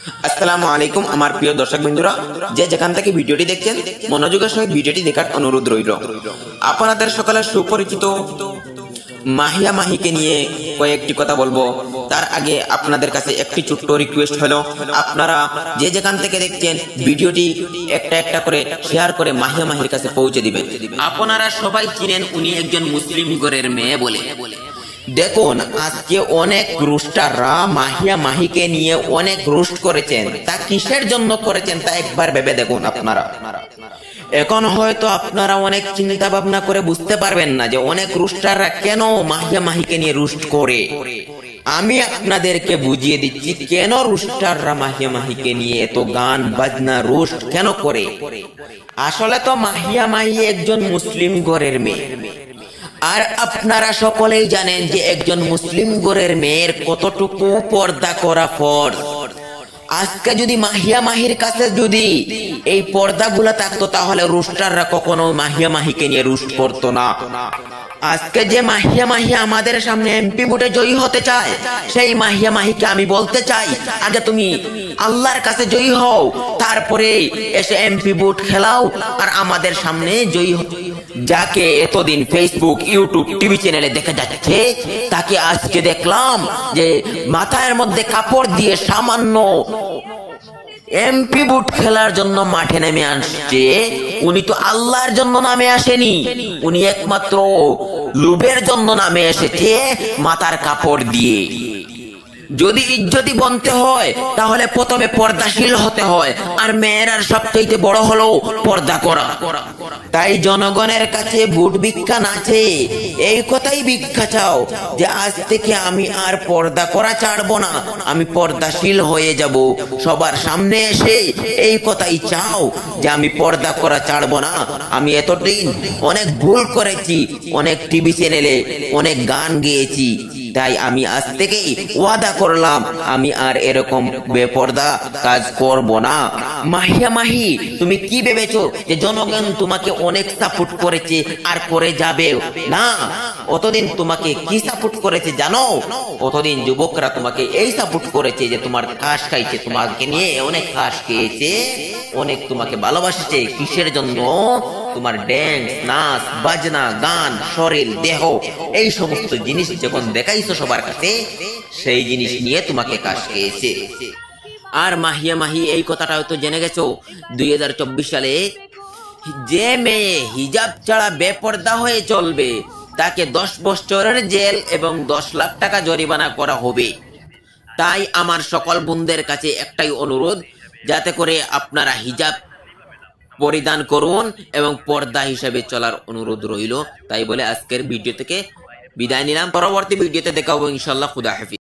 আসসালামু আলাইকুম আমার প্রিয় দর্শক বন্ধুরা, যে যেখান থেকে ভিডিওটি দেখছেন মনোযোগের সহিত ভিডিওটি দেখার অনুরোধ রইল। আপনাদের সকলের সুপরিচিত মাহিয়া মাহিকে নিয়ে কয়েকটি কথা বলবো। তার আগে আপনাদের কাছে একটি ছোট্ট রিকোয়েস্ট হলো, আপনারা যে যেখান থেকে দেখছেন ভিডিওটি একটা একটা করে শেয়ার করে মাহিয়া মাহির কাছে পৌঁছে দিবেন। আপনারা সবাই চিনেন উনি একজন মুসলিম ঘরের মেয়ে বলে। দেখুন, আজকে অনেক রুস্টাররা মাহিয়া মাহিকে নিয়ে অনেক রুস্ট করেছেন। তা কিসের জন্য করেছেন তা একবার ভেবে দেখুন আপনারা। এখন হয়তো আপনারা অনেক চিন্তা ভাবনা করে বুঝতে পারবেন না যে অনেক রুস্টাররা কেন মাহিয়া মাহিকে নিয়ে রুস্ট করে। আমি আপনাদেরকে বুঝিয়ে দিচ্ছি কেন রুস্টাররা মাহিয়া মাহিকে নিয়ে এত গান বাজনা রুস্ট কেন করে। আসলে তো মাহিয়া মাহি একজন মুসলিম ঘরের মেয়ে, আর আপনারা সকলেই জানেন যে একজন মুসলিম ঘরের মেয়ের কতটুকু পর্দা করা ফরজ। আজকে যদি মাহিয়া মাহির কাছে যদি এই পর্দাগুলো থাকতো তাহলে রুস্টাররা কখনো মাহিয়া মাহিকে নিয়ে রুস্ট করতো না। আজকে যে মাহিয়া মাহি আমাদের সামনে এমপি ভোটে জয়ী হতে চায়, সেই মাহিয়া মাহিকে আমি বলতে চাই, আগে তুমি আল্লাহর কাছে জয়ী হও, তারপরে এসে এমপি ভোট খেলাও আর আমাদের সামনে জয়ী হও। যাকে এতদিন ফেসবুক, ইউটিউব, টিভি চ্যানেলে দেখা যাচ্ছে, তাকে আজকে দেখলাম যে মাথার মধ্যে কাপড় দিয়ে সামান্য এমপি বুট খেলার জন্য মাঠে নেমে আসছে। উনি তো আল্লাহর জন্য নামে আসেনি, উনি একমাত্র লোভের জন্য নামে এসেছে মাথার কাপড় দিয়ে। যদি ইজ্জতি বনতে হয় তাহলে প্রথমে পর্দাশীল হতে হয়, আর মেয়েরার সবচেয়ে বড় হলো পর্দা করা। তাই জনগণের কাছে ভোট ভিক্ষা আছে, এই কথাই ভিক্ষা চাও যে আজ থেকে আমি আর পর্দা করা ছাড়বো না, আমি পর্দাশীল হয়ে যাব। সবার সামনে এসে এই কথাই চাও যে আমি পর্দা করা ছাড়বো না। আমি এতদিন অনেক ভুল করেছি, অনেক টিভি চ্যানেলে অনেক গান গেয়েছি, তাই আমি আজ থেকেই ওয়াদা করলাম আমি আর এরকম বেপর্দা কাজ করব না। মাহিয়া মাহি, তুমি কি ভেবেছো যে জনগণ তোমাকে অনেক সাপোর্ট করেছে আর করে যাবে? না, অতদিন তোমাকে কি সাপোর্ট করেছে জানো? অতদিন যুবকরা তোমাকে এই সাপোর্ট করেছে যে তোমার কাশ খাইছে, তোমাকে নিয়ে অনেক কাশ খেয়েছে, অনেক তোমাকে ভালোবাসেছে। কিসের জন্য? তোমার ড্যান্স, নাচ, বাজনা, গান, শরীর, দেহ, এই সমস্ত জিনিস যখন দেখাইছো সবার কাছে, সেই জিনিস নিয়ে তোমাকে কাশ খেয়েছে। আর মাহিয়া মাহি এই কথাটা হয়তো জেনে গেছো, 2024 সালে যে মেয়ে হিজাব ছাড়া বেপর্দা হয়ে চলবে তাকে 10 বছরের জেল এবং 10 লাখ টাকা জরিমানা করা হবে। তাই আমার সকল বোনদের কাছে একটাই অনুরোধ, যাতে করে আপনারা হিজাব পরিধান করুন এবং পর্দা হিসেবে চলার অনুরোধ রইল। তাই বলে আজকের ভিডিও থেকে বিদায় নিলাম। পরবর্তী ভিডিওতে দেখা হবে ইনশাআল্লাহ। খুদা হাফেজ।